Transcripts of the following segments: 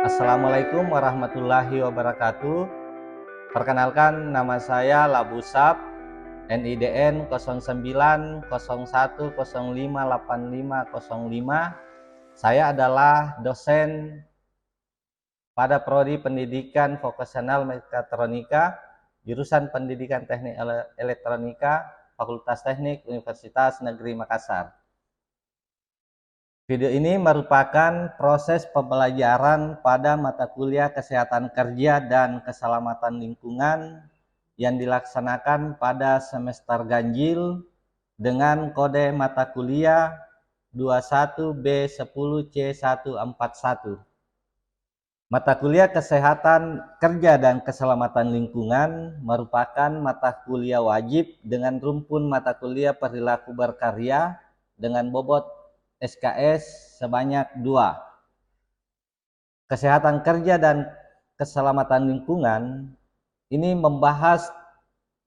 Assalamualaikum warahmatullahi wabarakatuh. Perkenalkan, nama saya Labusap, NIDN 0901058505. Saya adalah dosen pada Prodi Pendidikan Vokasional Mekatronika, jurusan Pendidikan Teknik Elektronika, Fakultas Teknik Universitas Negeri Makassar. Video ini merupakan proses pembelajaran pada mata kuliah Kesehatan Kerja dan Keselamatan Lingkungan yang dilaksanakan pada semester ganjil dengan kode mata kuliah 21B10C141. Mata kuliah Kesehatan Kerja dan Keselamatan Lingkungan merupakan mata kuliah wajib dengan rumpun mata kuliah perilaku berkarya dengan bobot SKS sebanyak 2. Kesehatan kerja dan keselamatan lingkungan ini membahas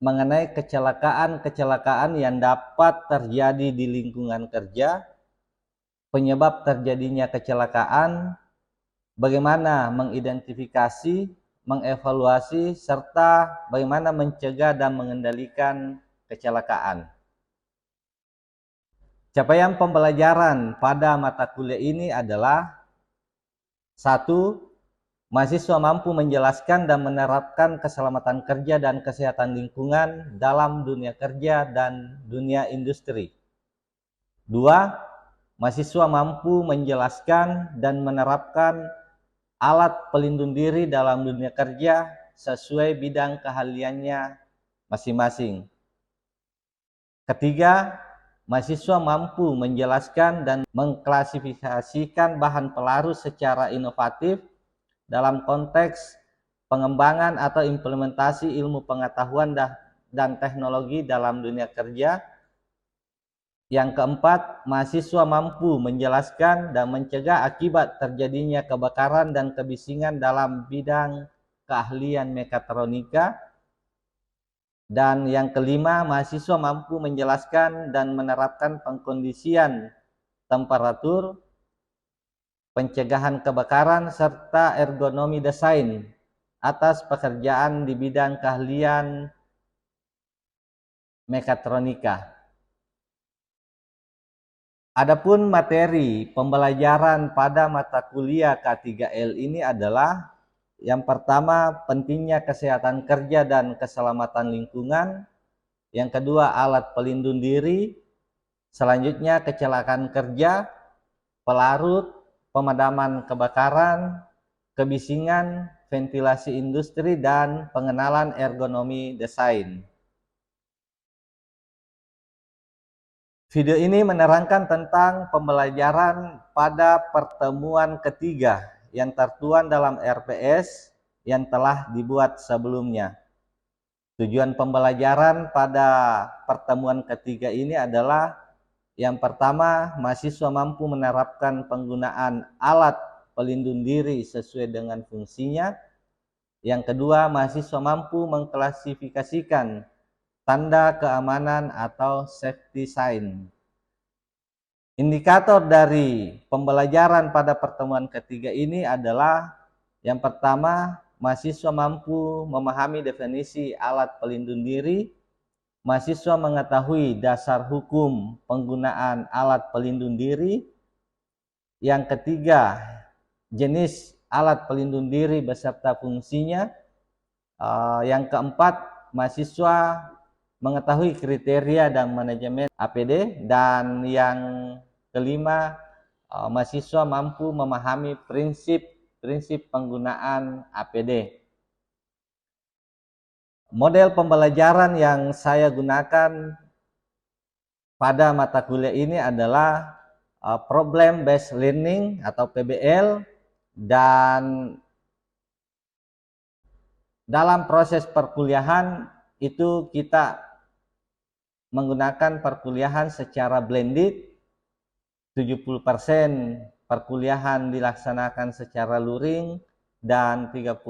mengenai kecelakaan-kecelakaan yang dapat terjadi di lingkungan kerja, penyebab terjadinya kecelakaan, bagaimana mengidentifikasi, mengevaluasi, serta bagaimana mencegah dan mengendalikan kecelakaan. Capaian pembelajaran pada mata kuliah ini adalah 1. Mahasiswa mampu menjelaskan dan menerapkan keselamatan kerja dan kesehatan lingkungan dalam dunia kerja dan dunia industri. 2. Mahasiswa mampu menjelaskan dan menerapkan alat pelindung diri dalam dunia kerja sesuai bidang keahliannya masing-masing. Ketiga, mahasiswa mampu menjelaskan dan mengklasifikasikan bahan pelarut secara inovatif dalam konteks pengembangan atau implementasi ilmu pengetahuan dan teknologi dalam dunia kerja. Yang keempat, mahasiswa mampu menjelaskan dan mencegah akibat terjadinya kebakaran dan kebisingan dalam bidang keahlian mekatronika. Dan yang kelima, mahasiswa mampu menjelaskan dan menerapkan pengkondisian temperatur, pencegahan kebakaran, serta ergonomi desain atas pekerjaan di bidang keahlian mekatronika. Adapun materi pembelajaran pada mata kuliah K3L ini adalah yang pertama, pentingnya kesehatan kerja dan keselamatan lingkungan. Yang kedua, alat pelindung diri. Selanjutnya, kecelakaan kerja, pelarut, pemadaman kebakaran, kebisingan, ventilasi industri, dan pengenalan ergonomi desain. Video ini menerangkan tentang pembelajaran pada pertemuan ketiga yang tertuang dalam RPS yang telah dibuat sebelumnya. Tujuan pembelajaran pada pertemuan ketiga ini adalah yang pertama, mahasiswa mampu menerapkan penggunaan alat pelindung diri sesuai dengan fungsinya. Yang kedua, mahasiswa mampu mengklasifikasikan tanda keamanan atau safety sign. Indikator dari pembelajaran pada pertemuan ketiga ini adalah yang pertama, mahasiswa mampu memahami definisi alat pelindung diri, mahasiswa mengetahui dasar hukum penggunaan alat pelindung diri. Yang ketiga, jenis alat pelindung diri beserta fungsinya. Yang keempat, mahasiswa mengetahui kriteria dan manajemen APD. Dan yang kelima, mahasiswa mampu memahami prinsip penggunaan APD. Model pembelajaran yang saya gunakan pada mata kuliah ini adalah problem based learning atau PBL, dan dalam proses perkuliahan itu kita menggunakan perkuliahan secara blended. 70% perkuliahan dilaksanakan secara luring dan 30%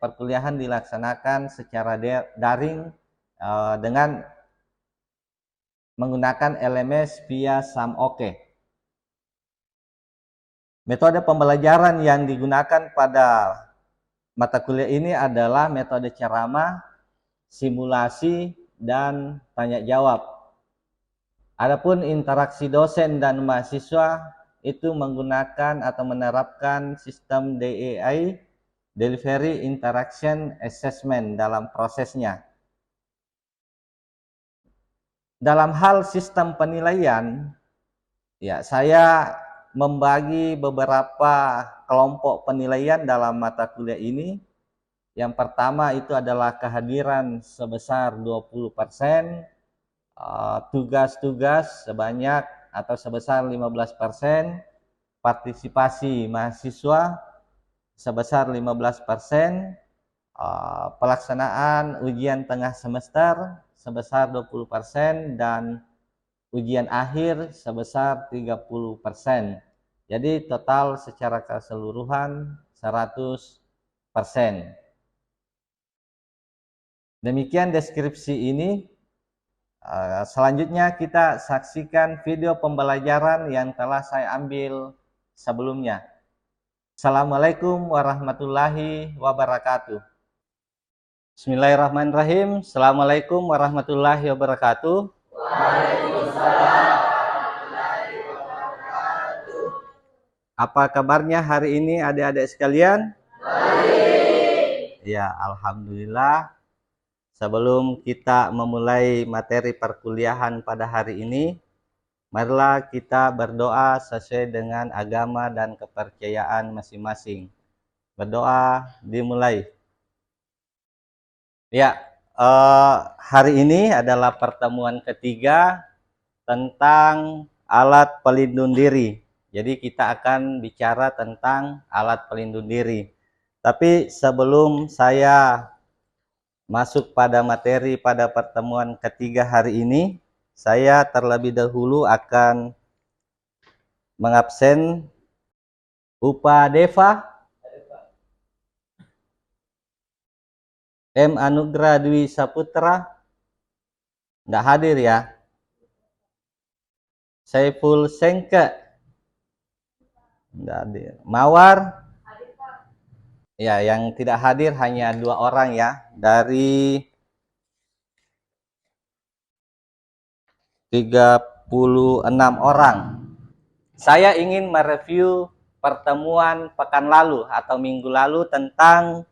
perkuliahan dilaksanakan secara daring dengan menggunakan LMS via SAMOke. Metode pembelajaran yang digunakan pada mata kuliah ini adalah metode ceramah, simulasi, dan tanya jawab. Adapun interaksi dosen dan mahasiswa itu menggunakan atau menerapkan sistem DEI, Delivery Interaction Assessment, dalam prosesnya. Dalam hal sistem penilaian, ya, saya membagi beberapa kelompok penilaian dalam mata kuliah ini. Yang pertama itu adalah kehadiran sebesar 20%, tugas-tugas sebanyak atau sebesar 15%, partisipasi mahasiswa sebesar 15%, pelaksanaan ujian tengah semester sebesar 20%, dan ujian akhir sebesar 30%. Jadi total secara keseluruhan 100%. Demikian deskripsi ini. Selanjutnya kita saksikan video pembelajaran yang telah saya ambil sebelumnya. Assalamualaikum warahmatullahi wabarakatuh. Bismillahirrahmanirrahim. Assalamualaikum warahmatullahi wabarakatuh. Waalaikumsalam. Apa kabarnya hari ini adik-adik sekalian? Baik. Ya, alhamdulillah. Sebelum kita memulai materi perkuliahan pada hari ini, marilah kita berdoa sesuai dengan agama dan kepercayaan masing-masing. Berdoa dimulai. Ya, hari ini adalah pertemuan ketiga tentang alat pelindung diri. Jadi kita akan bicara tentang alat pelindung diri. Tapi sebelum saya masuk pada materi pada pertemuan ketiga hari ini, saya terlebih dahulu akan mengabsen Upadeva M. Anugrah Dwi Saputra, nggak hadir ya. Saiful Sengke, nggak hadir. Mawar, ya, yang tidak hadir hanya 2 orang ya, dari 36 orang. Saya ingin mereview pertemuan pekan lalu atau minggu lalu tentang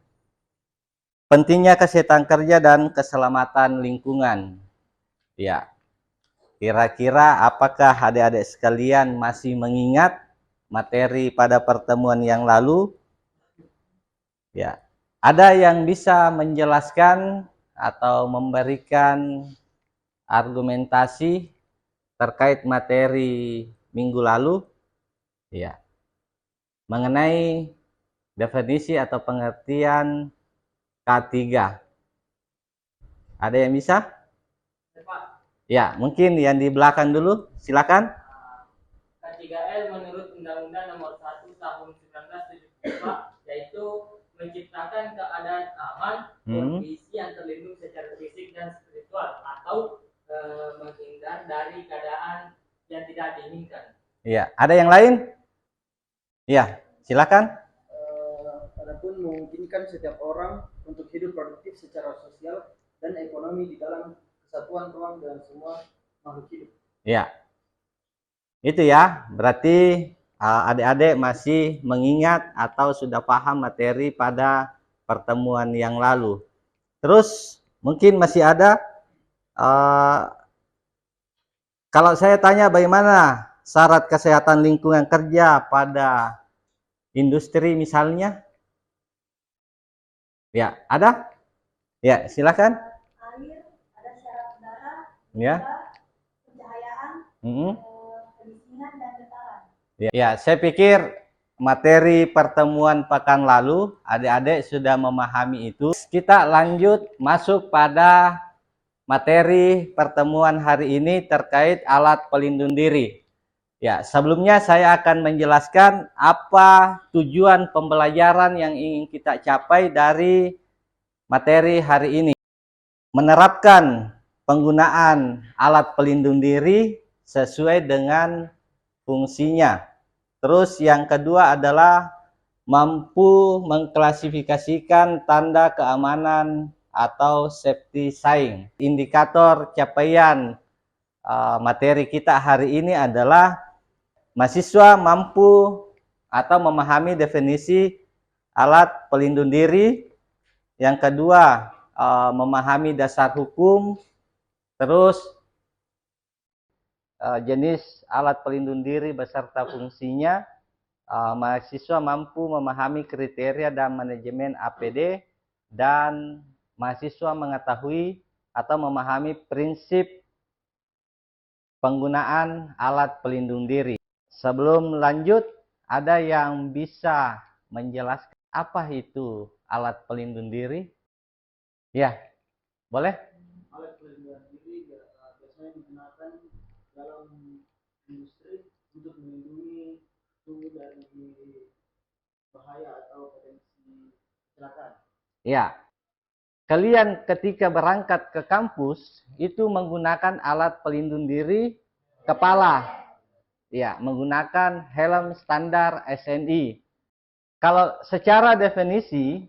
pentingnya kesehatan kerja dan keselamatan lingkungan. Ya, kira-kira apakah adik-adik sekalian masih mengingat materi pada pertemuan yang lalu? Ya, ada yang bisa menjelaskan atau memberikan argumentasi terkait materi minggu lalu? Ya, mengenai definisi atau pengertian K3. Ada yang bisa? Ya, mungkin yang di belakang dulu, silakan. K3L menurut Undang-Undang Nomor 1 Tahun 1972 yaitu menciptakan keadaan aman, kondisi yang terlindung secara fisik dan spiritual, atau menghindar dari keadaan yang tidak diinginkan. Iya, ada yang lain? Iya, silakan. Adapun memungkinkan setiap orang untuk hidup produktif secara sosial dan ekonomi di dalam kesatuan ruang dengan semua makhluk hidup. Iya, itu ya. Berarti adik-adik masih mengingat atau sudah paham materi pada pertemuan yang lalu. Terus mungkin masih ada. Kalau saya tanya bagaimana syarat kesehatan lingkungan kerja pada industri misalnya? Ya, ada? Ya, silakan. Air, ada syarat udara, Ya. pencahayaan, kedisiplinan dan getaran. Ya, saya pikir materi pertemuan pekan lalu adik-adik sudah memahami itu. Kita lanjut masuk pada materi pertemuan hari ini terkait alat pelindung diri. Ya, sebelumnya saya akan menjelaskan apa tujuan pembelajaran yang ingin kita capai dari materi hari ini. Menerapkan penggunaan alat pelindung diri sesuai dengan fungsinya. Terus yang kedua adalah mampu mengklasifikasikan tanda keamanan atau safety sign. Indikator capaian materi kita hari ini adalah mahasiswa mampu atau memahami definisi alat pelindung diri. Yang kedua, memahami dasar hukum. Terus jenis alat pelindung diri beserta fungsinya. Mahasiswa mampu memahami kriteria dan manajemen APD, dan mahasiswa mengetahui atau memahami prinsip penggunaan alat pelindung diri. Sebelum lanjut, ada yang bisa menjelaskan apa itu alat pelindung diri? Ya, boleh? Alat pelindung diri biasanya digunakan dalam industri untuk melindungi tubuh dari bahaya atau potensi kecelakaan. Ya. Kalian ketika berangkat ke kampus itu menggunakan alat pelindung diri kepala. Ya, menggunakan helm standar SNI. Kalau secara definisi,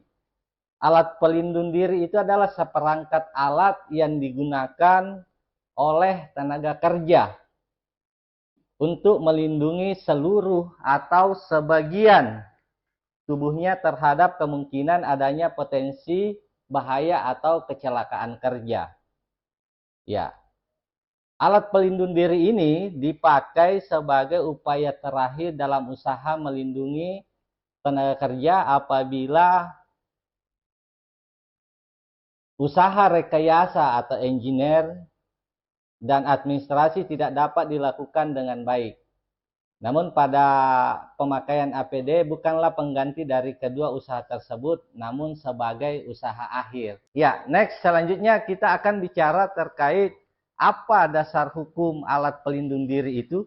alat pelindung diri itu adalah seperangkat alat yang digunakan oleh tenaga kerja untuk melindungi seluruh atau sebagian tubuhnya terhadap kemungkinan adanya potensi bahaya atau kecelakaan kerja. Ya. Alat pelindung diri ini dipakai sebagai upaya terakhir dalam usaha melindungi tenaga kerja apabila usaha rekayasa atau engineer dan administrasi tidak dapat dilakukan dengan baik. Namun pada pemakaian APD bukanlah pengganti dari kedua usaha tersebut, namun sebagai usaha akhir. Ya, next selanjutnya kita akan bicara terkait apa dasar hukum alat pelindung diri itu.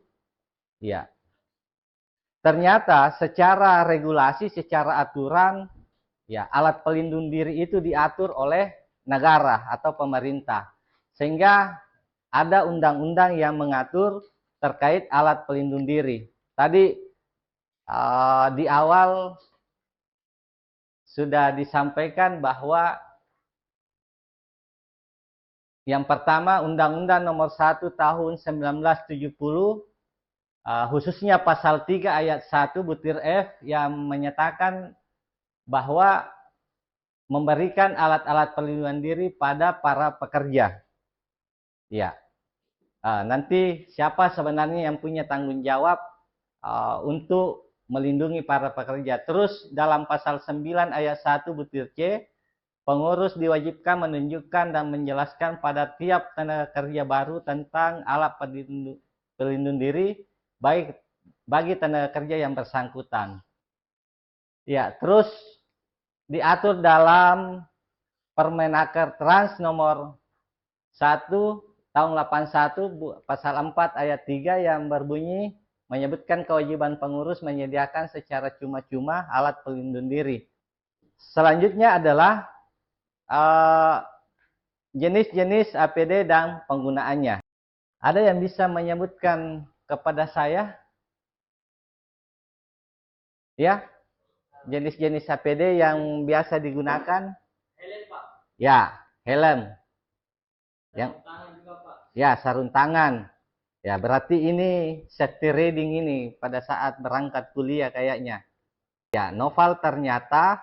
Ya, ternyata secara regulasi, secara aturan, ya alat pelindung diri itu diatur oleh negara atau pemerintah. Sehingga ada undang-undang yang mengatur terkait alat pelindung diri. Tadi di awal sudah disampaikan bahwa yang pertama Undang-Undang Nomor 1 Tahun 1970 khususnya pasal 3 ayat 1 butir F yang menyatakan bahwa memberikan alat-alat pelindungan diri pada para pekerja. Ya. Nanti siapa sebenarnya yang punya tanggung jawab untuk melindungi para pekerja. Terus dalam pasal 9 ayat 1 butir C, pengurus diwajibkan menunjukkan dan menjelaskan pada tiap tenaga kerja baru tentang alat pelindung diri baik bagi tenaga kerja yang bersangkutan. Ya, terus diatur dalam Permenaker Trans nomor 1 tahun 81 pasal 4 ayat 3 yang berbunyi menyebutkan kewajiban pengurus menyediakan secara cuma-cuma alat pelindung diri. Selanjutnya adalah jenis-jenis APD dan penggunaannya. Ada yang bisa menyebutkan kepada saya? Ya, jenis-jenis APD yang biasa digunakan? Helm, Pak. Ya, helm. Yang Tangan juga, Pak. ya, sarung tangan. Ya, berarti ini safety riding ini pada saat berangkat kuliah kayaknya. Ya, Noval ternyata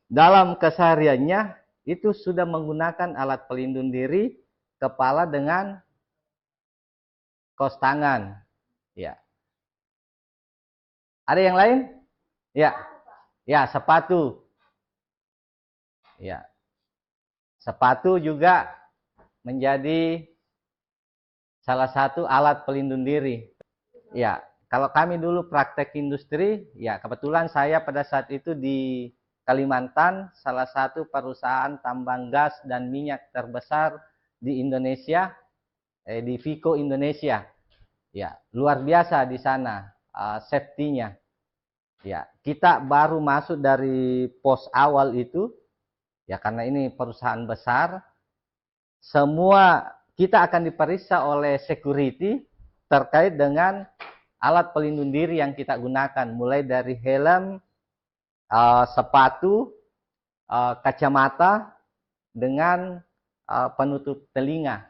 dalam kesehariannya itu sudah menggunakan alat pelindung diri kepala dengan kaos tangan. Ya. Ada yang lain? Ya. Ya, sepatu. Ya. Sepatu juga menjadi salah satu alat pelindung diri. Ya, kalau kami dulu praktek industri, ya kebetulan saya pada saat itu di Kalimantan, salah satu perusahaan tambang gas dan minyak terbesar di Indonesia, di Vico Indonesia. Ya, luar biasa di sana safety-nya. Ya, kita baru masuk dari pos awal itu, ya karena ini perusahaan besar, semua kita akan diperiksa oleh security terkait dengan alat pelindung diri yang kita gunakan, mulai dari helm, sepatu, kacamata, dengan penutup telinga.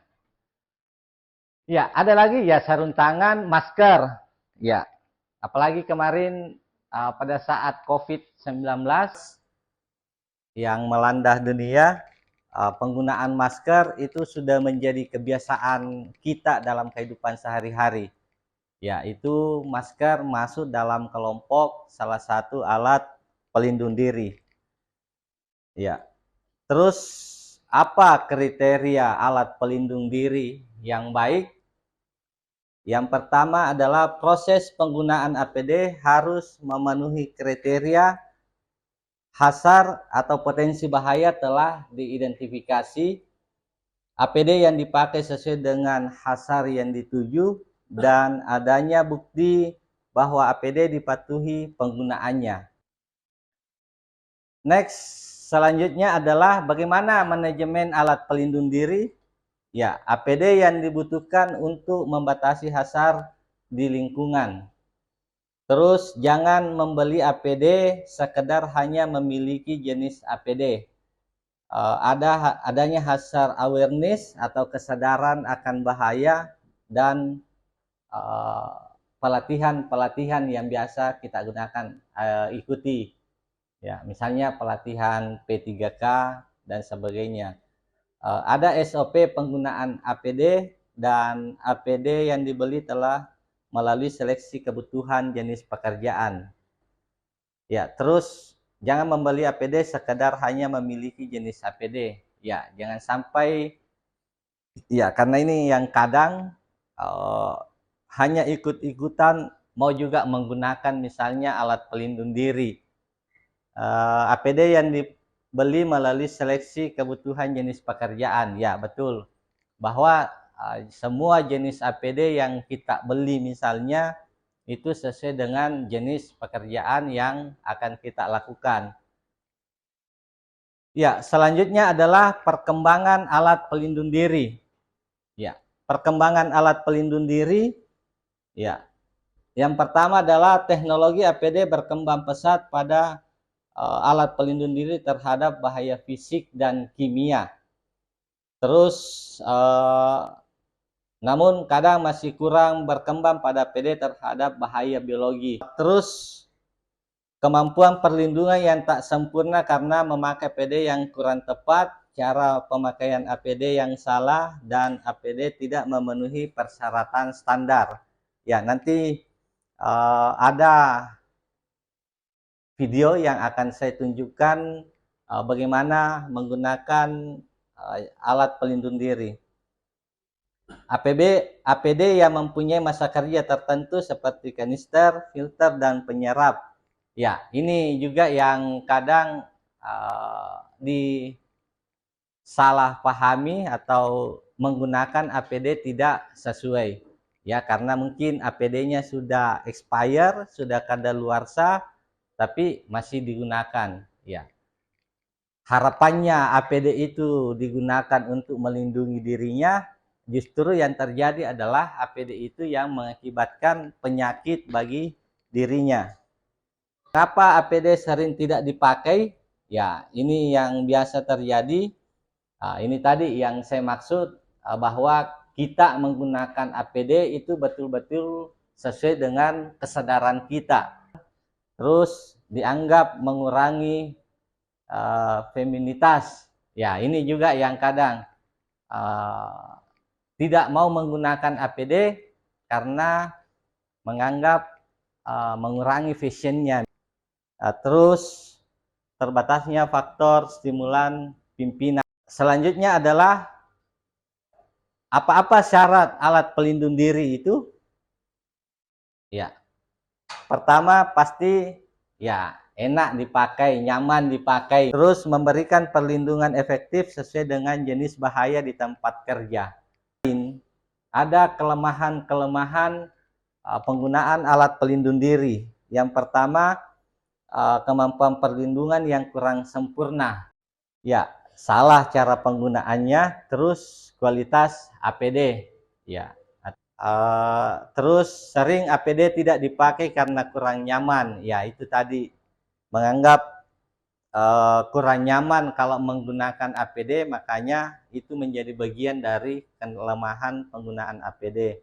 Ya, ada lagi ya sarung tangan, masker. Ya, apalagi kemarin pada saat COVID-19 yang melanda dunia, penggunaan masker itu sudah menjadi kebiasaan kita dalam kehidupan sehari-hari. Ya, itu masker masuk dalam kelompok salah satu alat pelindung diri. Ya. Terus apa kriteria alat pelindung diri yang baik? Yang pertama adalah proses penggunaan APD harus memenuhi kriteria hasar atau potensi bahaya telah diidentifikasi, APD yang dipakai sesuai dengan hasar yang dituju, dan adanya bukti bahwa APD dipatuhi penggunaannya. Next, selanjutnya adalah bagaimana manajemen alat pelindung diri. Ya, APD yang dibutuhkan untuk membatasi hasar di lingkungan. Terus jangan membeli APD sekedar hanya memiliki jenis APD. Adanya hasar awareness atau kesadaran akan bahaya, dan pelatihan-pelatihan yang biasa kita gunakan, ikuti. Ya, misalnya pelatihan P3K dan sebagainya. Ada SOP penggunaan APD, dan APD yang dibeli telah melalui seleksi kebutuhan jenis pekerjaan. Ya, terus jangan membeli APD sekedar hanya memiliki jenis APD. Ya, jangan sampai, ya karena ini yang kadang hanya ikut-ikutan mau juga menggunakan misalnya alat pelindung diri. APD yang dibeli melalui seleksi kebutuhan jenis pekerjaan. Ya, betul. Bahwa semua jenis APD yang kita beli misalnya itu sesuai dengan jenis pekerjaan yang akan kita lakukan. Ya, selanjutnya adalah perkembangan alat pelindung diri. Ya, perkembangan alat pelindung diri. Ya, yang pertama adalah teknologi APD berkembang pesat pada alat pelindung diri terhadap bahaya fisik dan kimia. Terus namun kadang masih kurang berkembang pada APD terhadap bahaya biologi. Terus kemampuan perlindungan yang tak sempurna karena memakai APD yang kurang tepat, cara pemakaian APD yang salah, dan APD tidak memenuhi persyaratan standar. Ya, nanti ada video yang akan saya tunjukkan bagaimana menggunakan alat pelindung diri. APD yang mempunyai masa kerja tertentu seperti kanister, filter, dan penyerap. Ya, ini juga yang kadang disalahpahami atau menggunakan APD tidak sesuai. Ya, karena mungkin APD-nya sudah expire, sudah kadaluarsa, tapi masih digunakan. Ya, harapannya APD itu digunakan untuk melindungi dirinya, justru yang terjadi adalah APD itu yang mengakibatkan penyakit bagi dirinya. Kenapa APD sering tidak dipakai? Ya, ini yang biasa terjadi. Ini tadi yang saya maksud, bahwa kita menggunakan APD itu betul-betul sesuai dengan kesadaran kita. Terus dianggap mengurangi feminitas. Ya, ini juga yang kadang tidak mau menggunakan APD karena menganggap mengurangi fashionnya. Terus terbatasnya faktor stimulan pimpinan. Selanjutnya adalah apa-apa syarat alat pelindung diri itu? Ya, pertama pasti ya enak dipakai, nyaman dipakai, terus memberikan perlindungan efektif sesuai dengan jenis bahaya di tempat kerja. Ada kelemahan-kelemahan penggunaan alat pelindung diri. Yang pertama, kemampuan perlindungan yang kurang sempurna. Ya, salah cara penggunaannya, terus kualitas APD. Ya, Terus sering APD tidak dipakai karena kurang nyaman. Ya, itu tadi menganggap kurang nyaman kalau menggunakan APD, makanya itu menjadi bagian dari kelemahan penggunaan APD.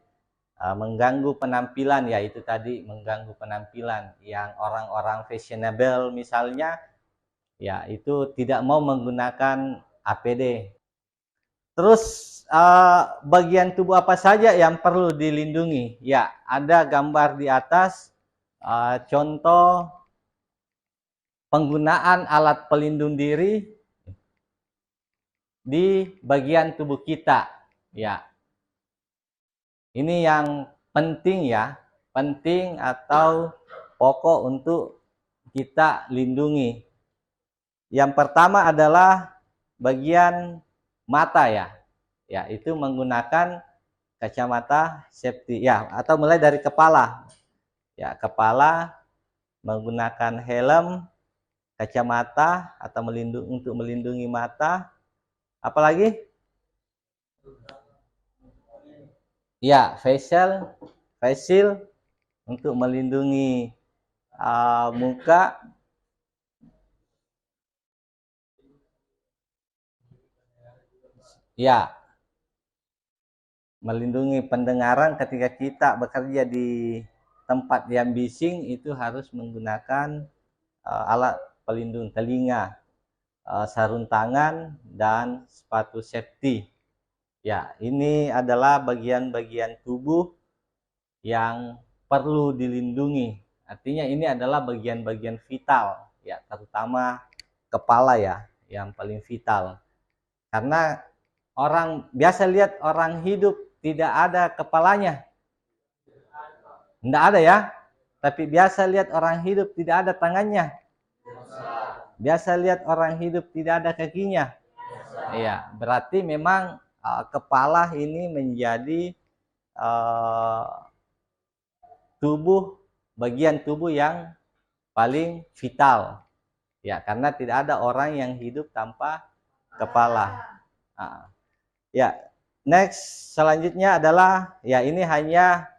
Mengganggu penampilan, ya itu tadi mengganggu penampilan. Yang orang-orang fashionable misalnya, ya itu tidak mau menggunakan APD. Terus bagian tubuh apa saja yang perlu dilindungi? Ya, ada gambar di atas contoh penggunaan alat pelindung diri di bagian tubuh kita. Ya, ini yang penting ya, penting atau pokok untuk kita lindungi. Yang pertama adalah bagian mata ya. Ya, itu menggunakan kacamata safety ya, atau mulai dari kepala. Ya, kepala menggunakan helm, kacamata atau untuk melindungi mata. Apalagi? Ya, face shield untuk melindungi muka. Ya, melindungi pendengaran ketika kita bekerja di tempat yang bising, itu harus menggunakan alat pelindung telinga, sarung tangan, dan sepatu safety. Ya, ini adalah bagian-bagian tubuh yang perlu dilindungi. Artinya ini adalah bagian-bagian vital, ya, terutama kepala ya, yang paling vital. Karena orang biasa lihat orang hidup tidak ada kepalanya. Tidak ada ya. Tapi biasa lihat orang hidup tidak ada tangannya. Biasa lihat orang hidup tidak ada kakinya. Iya, berarti memang kepala ini menjadi bagian tubuh yang paling vital. Ya, karena tidak ada orang yang hidup tanpa kepala. Ya, next selanjutnya adalah ya, ini hanya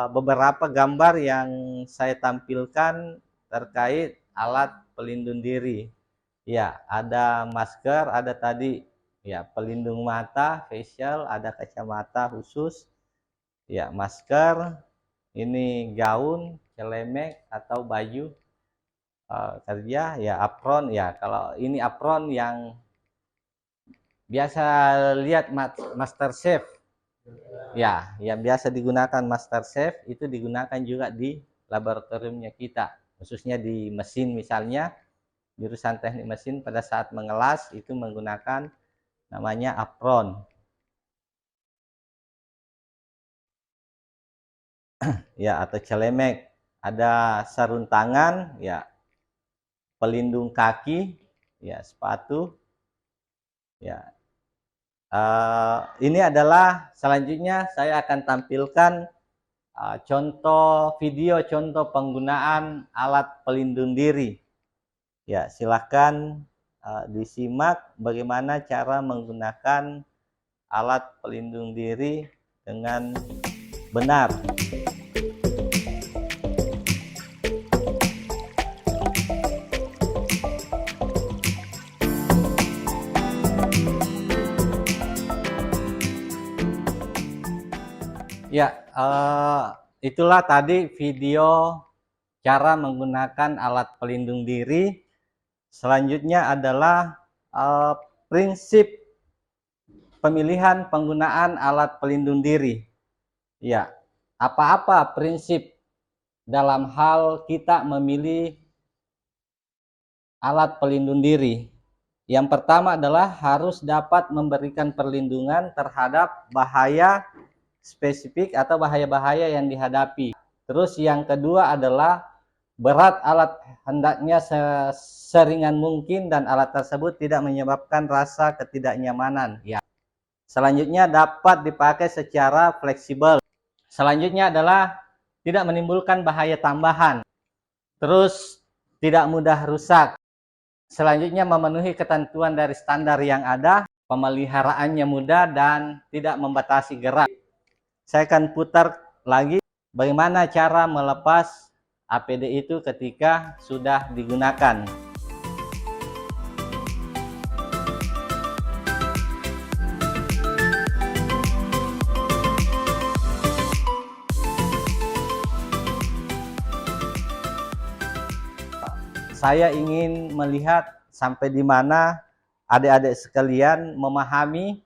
beberapa gambar yang saya tampilkan terkait alat pelindung diri. Ya, ada masker, ada tadi ya pelindung mata, facial, ada kacamata khusus. Ya, masker, ini gaun, celemek atau baju kerja, ya apron ya. Kalau ini apron yang biasa lihat Master Chef. Ya, yang biasa digunakan Master Chef itu digunakan juga di laboratoriumnya kita, khususnya di mesin misalnya, jurusan teknik mesin pada saat mengelas itu menggunakan namanya apron. Ya, atau celemek, ada sarung tangan, ya, pelindung kaki, ya, sepatu, ya. Ini adalah selanjutnya saya akan tampilkan contoh video, contoh penggunaan alat pelindung diri. Ya, silahkan disimak bagaimana cara menggunakan alat pelindung diri dengan benar. Ya, itulah tadi video cara menggunakan alat pelindung diri. Selanjutnya adalah prinsip pemilihan penggunaan alat pelindung diri. Ya, apa-apa prinsip dalam hal kita memilih alat pelindung diri. Yang pertama adalah harus dapat memberikan perlindungan terhadap bahaya spesifik atau bahaya-bahaya yang dihadapi. Terus yang kedua adalah berat alat hendaknya seringan mungkin dan alat tersebut tidak menyebabkan rasa ketidaknyamanan. Ya. Selanjutnya dapat dipakai secara fleksibel. Selanjutnya adalah tidak menimbulkan bahaya tambahan. Terus tidak mudah rusak. Selanjutnya memenuhi ketentuan dari standar yang ada, pemeliharaannya mudah dan tidak membatasi gerak. Saya akan putar lagi bagaimana cara melepas APD itu ketika sudah digunakan. Saya ingin melihat sampai di mana adik-adik sekalian memahami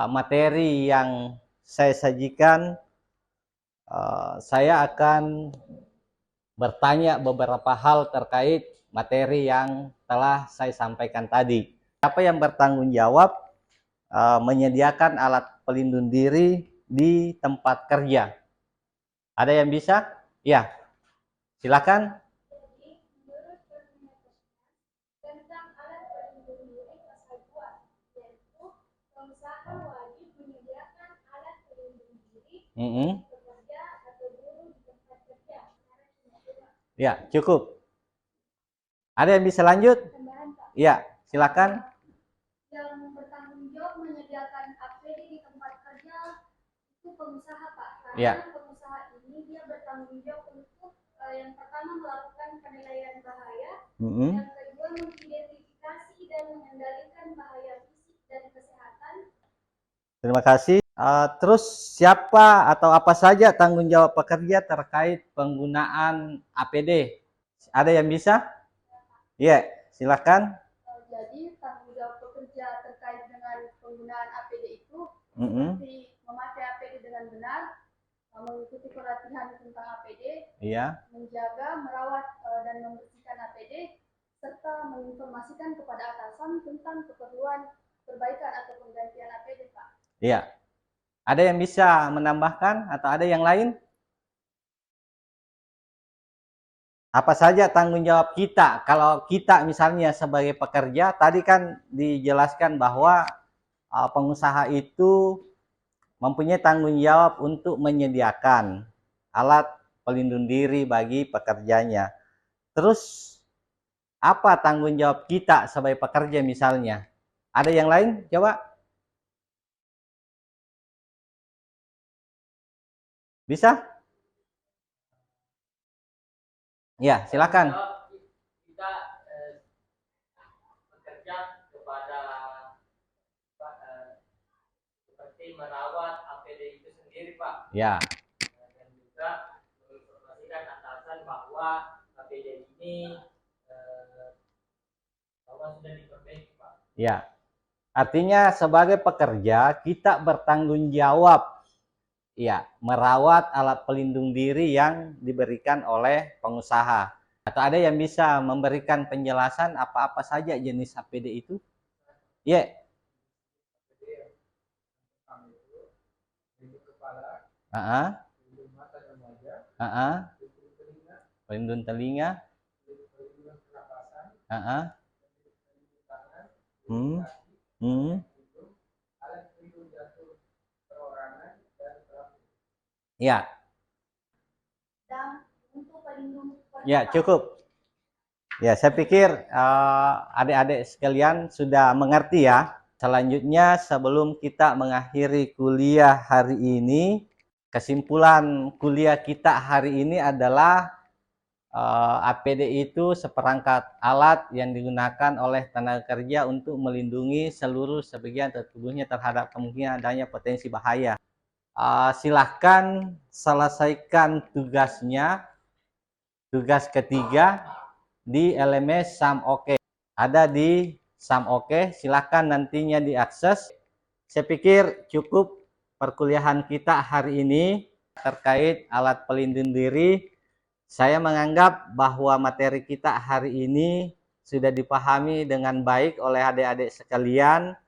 materi yang saya sajikan. Saya akan bertanya beberapa hal terkait materi yang telah saya sampaikan tadi. Siapa yang bertanggung jawab menyediakan alat pelindung diri di tempat kerja? Ada yang bisa? Ya, silakan. Tentang alat pelindung diri pasal 2, yaitu pengusaha wajib menyediakan alat pelindung diri pekerja atau buruh di tempat kerja. Ya, cukup. Ada yang bisa lanjut? Tambahan, Pak. Ya, silakan. Yang bertanggung jawab menyediakan APD di tempat kerja itu pengusaha, Pak. Karena Ya. pengusaha ini dia bertanggung jawab untuk yang pertama melakukan penilaian bahaya, yang kedua mengidentifikasi dan mengendalikan bahaya fisik dan kesehatan. Terima kasih. Terus siapa atau apa saja tanggung jawab pekerja terkait penggunaan APD? Ada yang bisa? Ya, silakan. Jadi tanggung jawab pekerja terkait dengan penggunaan APD itu seperti memakai APD dengan benar, mengikuti pelatihan tentang APD, Iya. menjaga, merawat dan membersihkan APD, serta menginformasikan kepada atasan tentang keperluan perbaikan atau penggantian APD, Pak. Iya. Ada yang bisa menambahkan atau ada yang lain? Apa saja tanggung jawab kita? Kalau kita misalnya sebagai pekerja, tadi kan dijelaskan bahwa pengusaha itu mempunyai tanggung jawab untuk menyediakan alat pelindung diri bagi pekerjanya. Terus apa tanggung jawab kita sebagai pekerja misalnya? Ada yang lain? Coba. Bisa? Ya, silakan. Kita bekerja kepada seperti merawat APD itu sendiri, Pak. Ya. Dan juga menginformasikan atasan bahwa APD ini bahwa sudah diperbaiki, Pak. Ya. Artinya sebagai pekerja kita bertanggung jawab ya, merawat alat pelindung diri yang diberikan oleh pengusaha. Atau ada yang bisa memberikan penjelasan apa-apa saja jenis APD itu? Ya. Pelindung telinga. Ya. Dan untuk pelindung Ya, cukup. Ya, saya pikir adik-adik sekalian sudah mengerti ya. Selanjutnya, sebelum kita mengakhiri kuliah hari ini, kesimpulan kuliah kita hari ini adalah APD itu seperangkat alat yang digunakan oleh tenaga kerja untuk melindungi seluruh sebagian tubuhnya terhadap kemungkinan adanya potensi bahaya. Silahkan selesaikan tugasnya, tugas ketiga di LMS SAMOKE. Ada di SAMOKE, silahkan nantinya diakses. Saya pikir cukup perkuliahan kita hari ini terkait alat pelindung diri. Saya menganggap bahwa materi kita hari ini sudah dipahami dengan baik oleh adik-adik sekalian.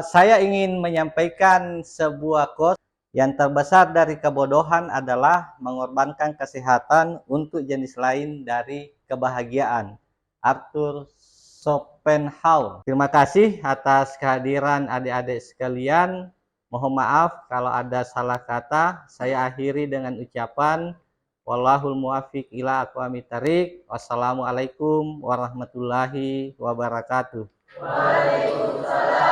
Saya ingin menyampaikan sebuah quote, yang terbesar dari kebodohan adalah mengorbankan kesehatan untuk jenis lain dari kebahagiaan. Arthur Schopenhauer. Terima kasih atas kehadiran adik-adik sekalian. Mohon maaf kalau ada salah kata. Saya akhiri dengan ucapan wallahul muwaffiq ila aqwamit thariq. Wassalamualaikum warahmatullahi wabarakatuh. Waalaikumsalam.